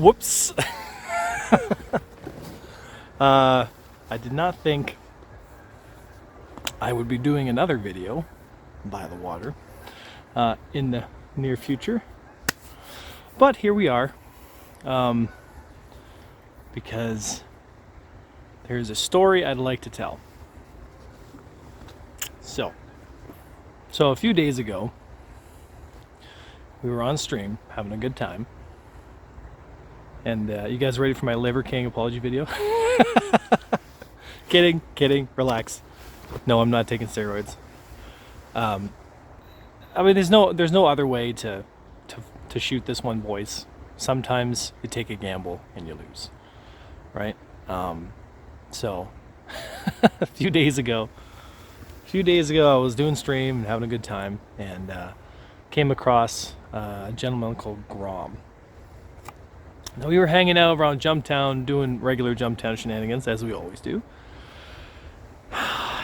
Whoops. I did not think I would be doing another video by the water in the near future. But here we are, because there's a story I'd like to tell. So a few days ago, we were on stream having a good time. And you guys ready for my Liver King apology video? Kidding, relax. No, I'm not taking steroids. I mean, there's no other way to shoot this one, boys. Sometimes you take a gamble and you lose, right? So a few days ago, I was doing stream and having a good time, and came across a gentleman called Grom. Now, we were hanging out around Jumptown, doing regular Jumptown shenanigans, as we always do.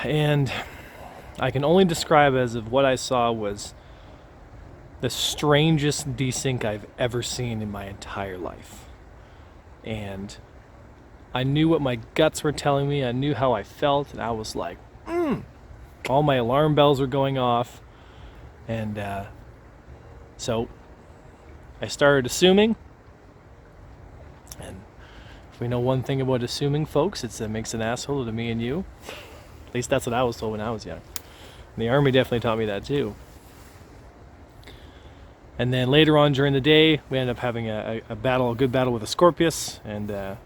And I can only describe as of what I saw was the strangest desync I've ever seen in my entire life. And I knew what my guts were telling me. I knew how I felt, and I was like, all my alarm bells were going off. And so I started assuming. And if we know one thing about assuming, folks, it's that it makes an asshole to me and you. At least that's what I was told when I was young. And the Army definitely taught me that too. And then later on during the day, we ended up having a good battle with a Scorpius. And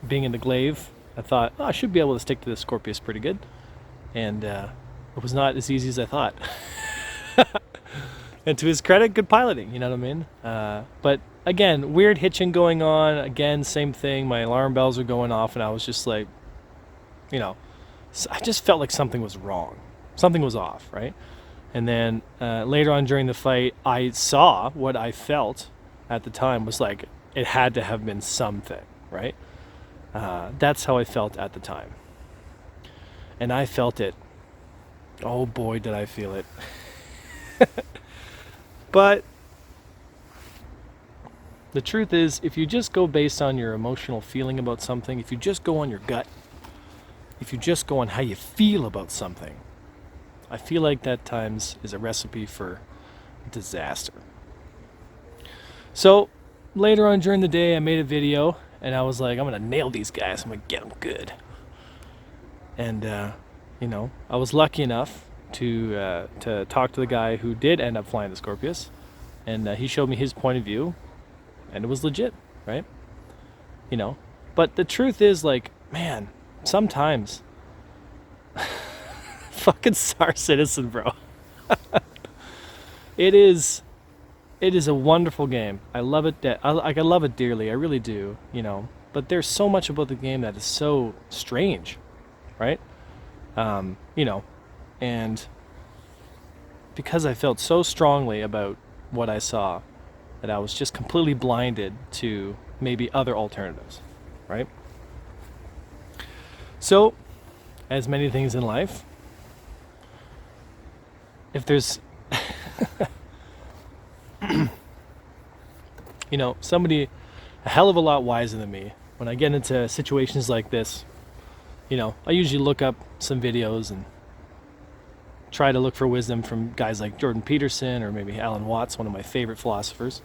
being in the glaive, I thought, I should be able to stick to the Scorpius pretty good. And it was not as easy as I thought. And to his credit, good piloting, you know what I mean? But again, weird hitching going on. Again, same thing. My alarm bells were going off, and I was just like, I just felt like something was wrong. Something was off, right? And then later on during the fight, I saw what I felt at the time was like it had to have been something, right? That's how I felt at the time. And I felt it. Oh boy, did I feel it. But the truth is, if you just go based on your emotional feeling about something, if you just go on your gut, if you just go on how you feel about something, I feel like that times is a recipe for disaster. So later on during the day, I made a video, and I was like, I'm gonna nail these guys. I'm gonna get them good. And I was lucky enough to talk to the guy who did end up flying the Scorpius, and he showed me his point of view, and it was legit, right? But the truth is, like, man, sometimes fucking Star Citizen, bro. It is a wonderful game. I love it. I love it dearly. I really do. But there's so much about the game that is so strange, right? And because I felt so strongly about what I saw, that I was just completely blinded to maybe other alternatives, right? So, as many things in life, if there's somebody a hell of a lot wiser than me, when I get into situations like this, I usually look up some videos and try to look for wisdom from guys like Jordan Peterson or maybe Alan Watts, one of my favorite philosophers.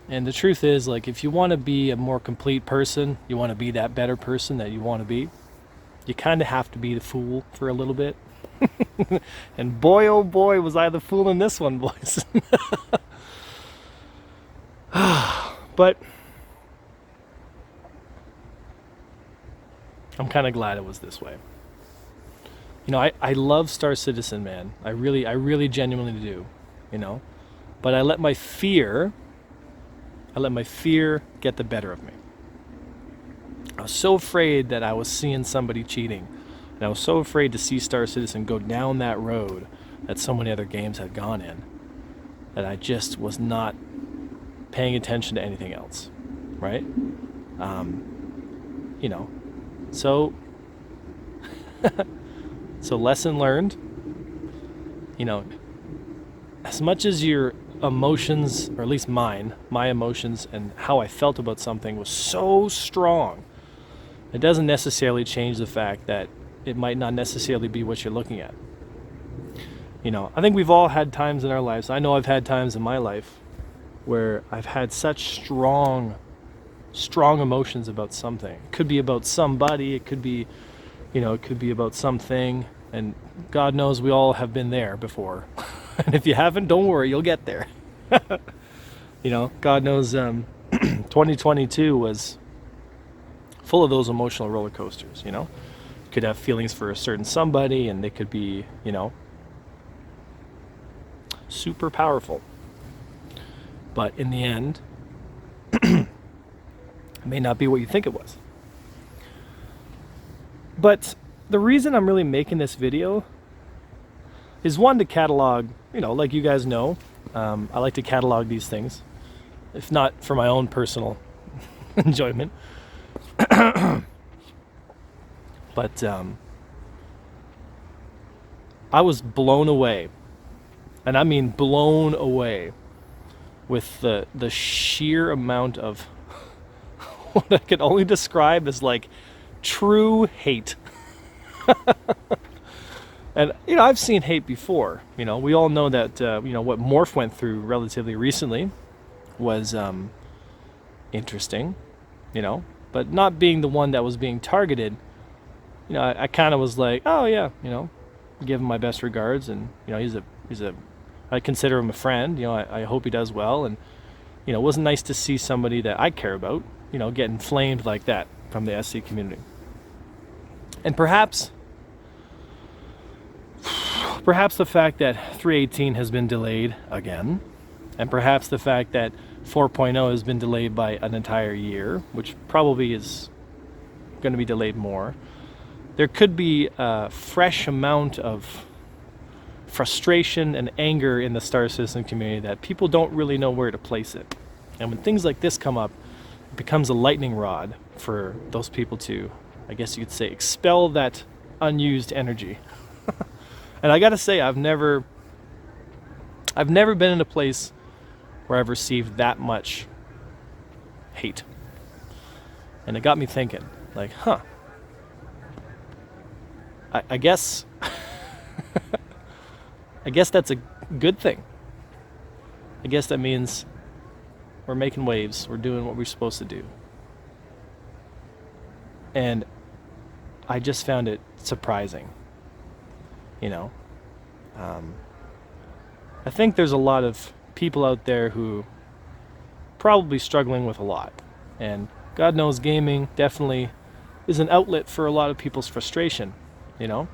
And the truth is, like, if you want to be a more complete person, you want to be that better person that you want to be, you kind of have to be the fool for a little bit. And boy, oh boy, was I the fool in this one, boys. But I'm kind of glad it was this way. I love Star Citizen, man. I really genuinely do, But I let my fear get the better of me. I was so afraid that I was seeing somebody cheating. And I was so afraid to see Star Citizen go down that road that so many other games had gone in, that I just was not paying attention to anything else, right? So so lesson learned, as much as you're emotions, or at least my emotions and how I felt about something was so strong, it doesn't necessarily change the fact that it might not necessarily be what you're looking at. You know, I think we've all had times in our lives, I know I've had times in my life where I've had such strong emotions about something. It could be about somebody, it could be, you know, it could be about something, and God knows we all have been there before. And if you haven't, don't worry, you'll get there. You know, God knows 2022 was full of those emotional roller coasters, you know. You could have feelings for a certain somebody, and they could be, you know, super powerful. But in the end, it may not be what you think it was. But the reason I'm really making this video is, one, to catalog, you know, like you guys know, I like to catalog these things, if not for my own personal enjoyment. But I was blown away, and I mean blown away, with the sheer amount of what I can only describe as like true hate. And, you know, I've seen hate before. You know, we all know that, you know, what Morph went through relatively recently was interesting, you know, but not being the one that was being targeted, you know, I kind of was like, oh yeah, you know, give him my best regards, and, you know, I consider him a friend, you know, I hope he does well, and, you know, it wasn't nice to see somebody that I care about, you know, get inflamed like that from the SC community. And perhaps the fact that 3.18 has been delayed again, and perhaps the fact that 4.0 has been delayed by an entire year, which probably is going to be delayed more, there could be a fresh amount of frustration and anger in the Star Citizen community that people don't really know where to place it. And when things like this come up, it becomes a lightning rod for those people to, I guess you could say, expel that unused energy. And I gotta say, I've never been in a place where I've received that much hate. And it got me thinking, like, I guess I guess that's a good thing. I guess that means we're making waves, we're doing what we're supposed to do. And I just found it surprising. You know, I think there's a lot of people out there who probably struggling with a lot, and God knows gaming definitely is an outlet for a lot of people's frustration, you know.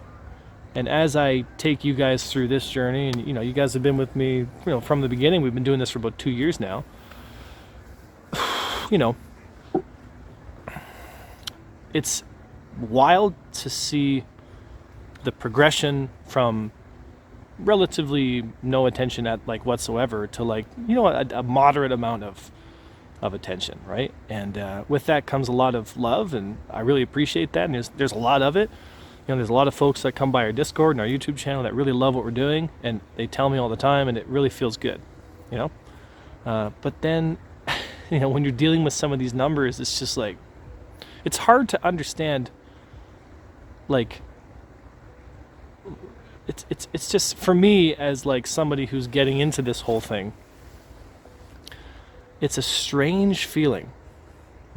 And as I take you guys through this journey, and, you know, you guys have been with me, you know, from the beginning. We've been doing this for about 2 years now. You know, it's wild to see the progression from relatively no attention at like whatsoever to, like, you know, a moderate amount of attention, right? And with that comes a lot of love, and I really appreciate that. And there's a lot of it. You know, there's a lot of folks that come by our Discord and our YouTube channel that really love what we're doing, and they tell me all the time, and it really feels good, you know. But then, you know, when you're dealing with some of these numbers, it's just like, it's hard to understand. Like, it's just, for me, as like somebody who's getting into this whole thing, it's a strange feeling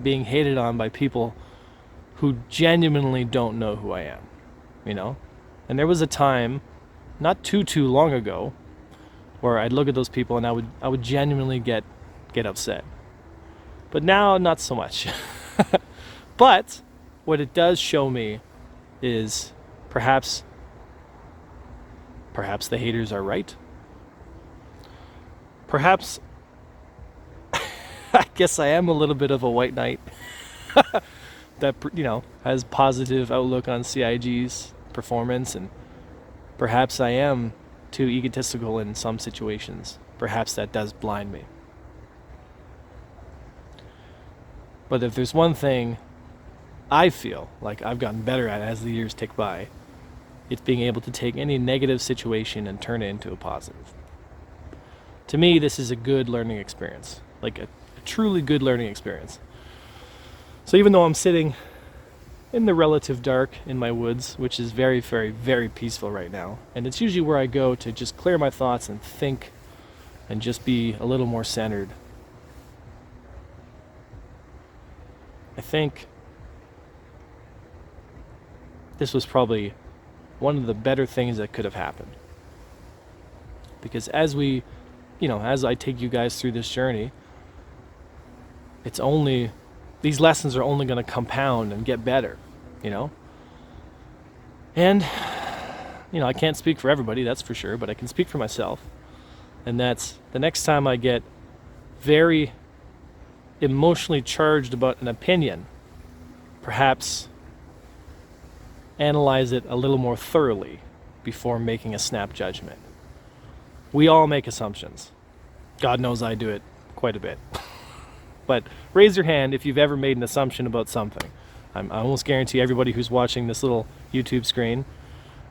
being hated on by people who genuinely don't know who I am, you know. And there was a time not too long ago where I'd look at those people and I would genuinely get upset. But now, not so much. But what it does show me is perhaps the haters are right. Perhaps I guess I am a little bit of a white knight that, you know, has positive outlook on CIG's performance, and perhaps I am too egotistical in some situations. Perhaps that does blind me. But if there's one thing I feel like I've gotten better at as the years tick by, it's being able to take any negative situation and turn it into a positive. To me, this is a good learning experience, like a truly good learning experience. So even though I'm sitting in the relative dark in my woods, which is very, very, very peaceful right now, and it's usually where I go to just clear my thoughts and think and just be a little more centered, I think this was probably one of the better things that could have happened. Because as I take you guys through this journey, these lessons are only going to compound and get better, And, I can't speak for everybody, that's for sure, but I can speak for myself. And that's the next time I get very emotionally charged about an opinion, perhaps analyze it a little more thoroughly before making a snap judgment. We all make assumptions. God knows I do it quite a bit. But raise your hand if you've ever made an assumption about something. I almost guarantee everybody who's watching this little YouTube screen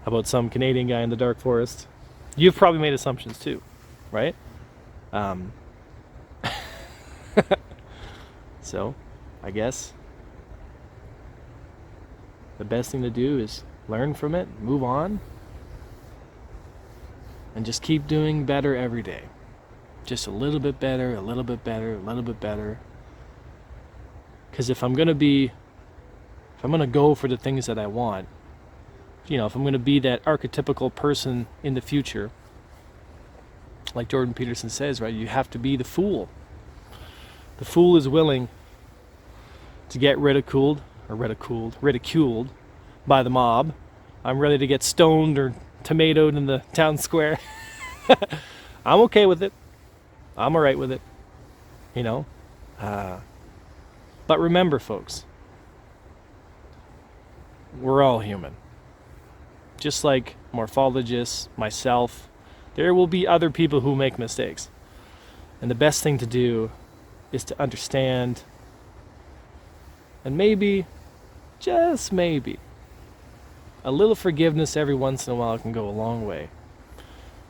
about some Canadian guy in the dark forest, you've probably made assumptions too, right? So, I guess the best thing to do is learn from it, move on, and just keep doing better every day. Just a little bit better, a little bit better, a little bit better. Because if I'm going to go for the things that I want, if I'm going to be that archetypical person in the future, like Jordan Peterson says, right, you have to be the fool. The fool is willing to get ridiculed by the mob. I'm ready to get stoned or tomatoed in the town square. I'm okay with it. I'm alright with it. But remember, folks, we're all human. Just like morphologists, myself, there will be other people who make mistakes. And the best thing to do is to understand, and maybe, just maybe, a little forgiveness every once in a while can go a long way.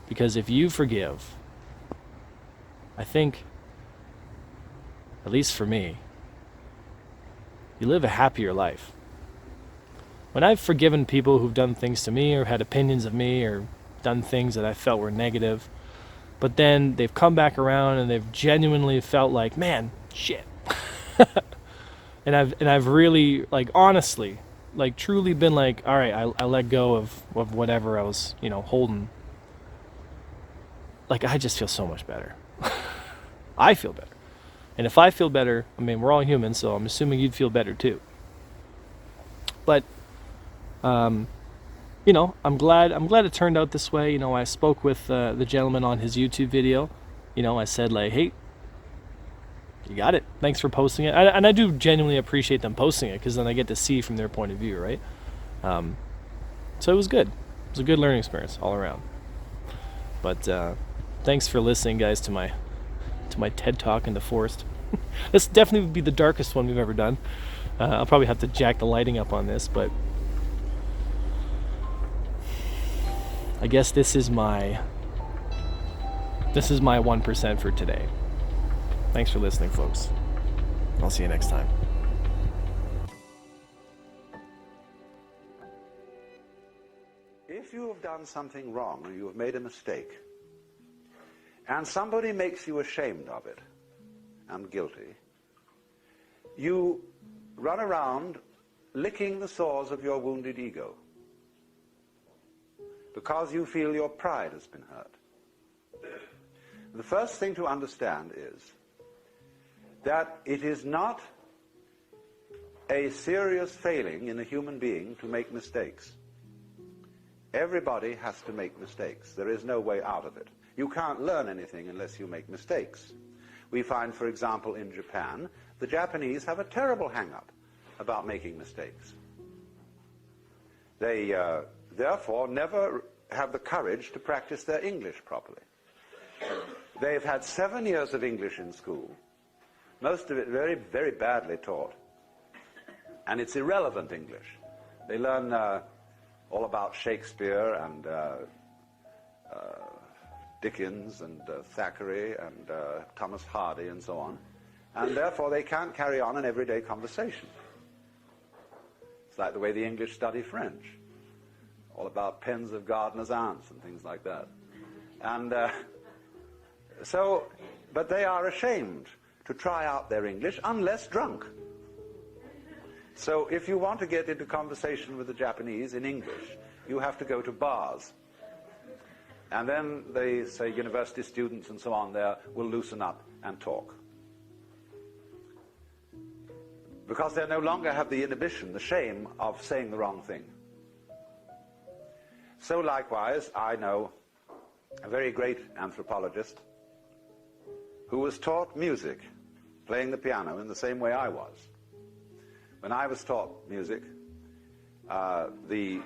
Because if you forgive, I think, at least for me, you live a happier life. When I've forgiven people who've done things to me or had opinions of me or done things that I felt were negative, but then they've come back around and they've genuinely felt like, man, shit. and I've really, honestly, truly been like, all right, I let go of whatever I was, holding. I just feel so much better. I feel better. And if I feel better, we're all human, so I'm assuming you'd feel better too. But, I'm glad it turned out this way. I spoke with the gentleman on his YouTube video. I said, hey, you got it. Thanks for posting it. And I do genuinely appreciate them posting it, because then I get to see from their point of view, right? So it was good. It was a good learning experience all around. But thanks for listening, guys, to my TED Talk in the forest. This definitely would be the darkest one we've ever done. I'll probably have to jack the lighting up on this, but I guess this is my 1% for today. Thanks for listening, folks. I'll see you next time. If you have done something wrong or you have made a mistake, and somebody makes you ashamed of it and guilty, you run around licking the sores of your wounded ego because you feel your pride has been hurt. The first thing to understand is that it is not a serious failing in a human being to make mistakes. Everybody has to make mistakes. There is no way out of it. You can't learn anything unless you make mistakes. We find, for example, in Japan, the Japanese have a terrible hang-up about making mistakes. They, therefore, never have the courage to practice their English properly. They've had 7 years of English in school, most of it very, very badly taught. And it's irrelevant English. They learn all about Shakespeare and Dickens and Thackeray and Thomas Hardy and so on, and therefore they can't carry on an everyday conversation. It's like the way the English study French, all about pens of gardeners' aunts and things like that. And but they are ashamed to try out their English unless drunk. So if you want to get into conversation with the Japanese in English, you have to go to bars. And then they say university students and so on there will loosen up and talk. Because they no longer have the inhibition, the shame of saying the wrong thing. So likewise, I know a very great anthropologist who was taught music, playing the piano in the same way I was. When I was taught music, the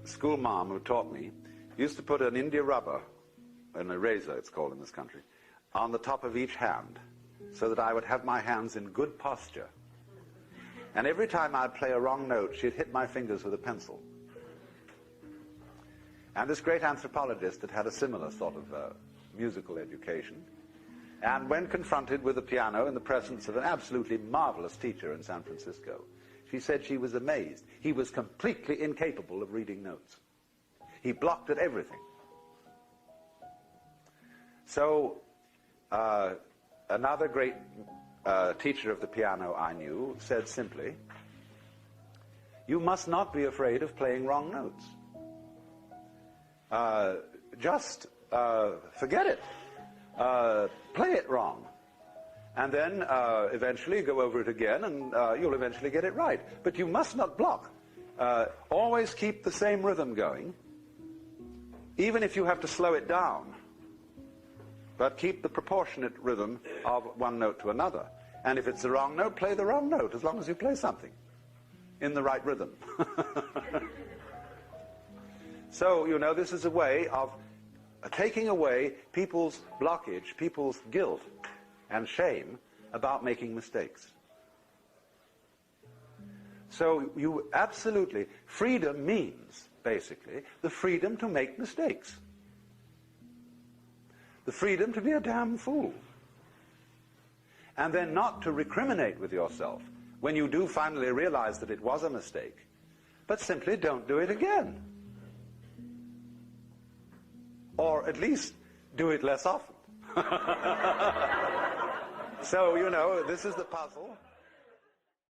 school mom who taught me used to put an India rubber, an eraser it's called in this country, on the top of each hand so that I would have my hands in good posture. And every time I'd play a wrong note, she'd hit my fingers with a pencil. And this great anthropologist had had a similar sort of musical education. And when confronted with the piano in the presence of an absolutely marvelous teacher in San Francisco, she said she was amazed. He was completely incapable of reading notes. He blocked at everything. So another great teacher of the piano I knew said simply, you must not be afraid of playing wrong notes. Just forget it. Play it wrong. And then eventually go over it again and you'll eventually get it right. But you must not block. Always keep the same rhythm going, even if you have to slow it down. But keep the proportionate rhythm of one note to another. And if it's the wrong note, play the wrong note, as long as you play something in the right rhythm. So, you know, this is a way of taking away people's blockage, people's guilt and shame about making mistakes. So you absolutely, freedom means, basically, the freedom to make mistakes. The freedom to be a damn fool. And then not to recriminate with yourself when you do finally realize that it was a mistake, but simply don't do it again. Or at least do it less often. So, you know, this is the puzzle.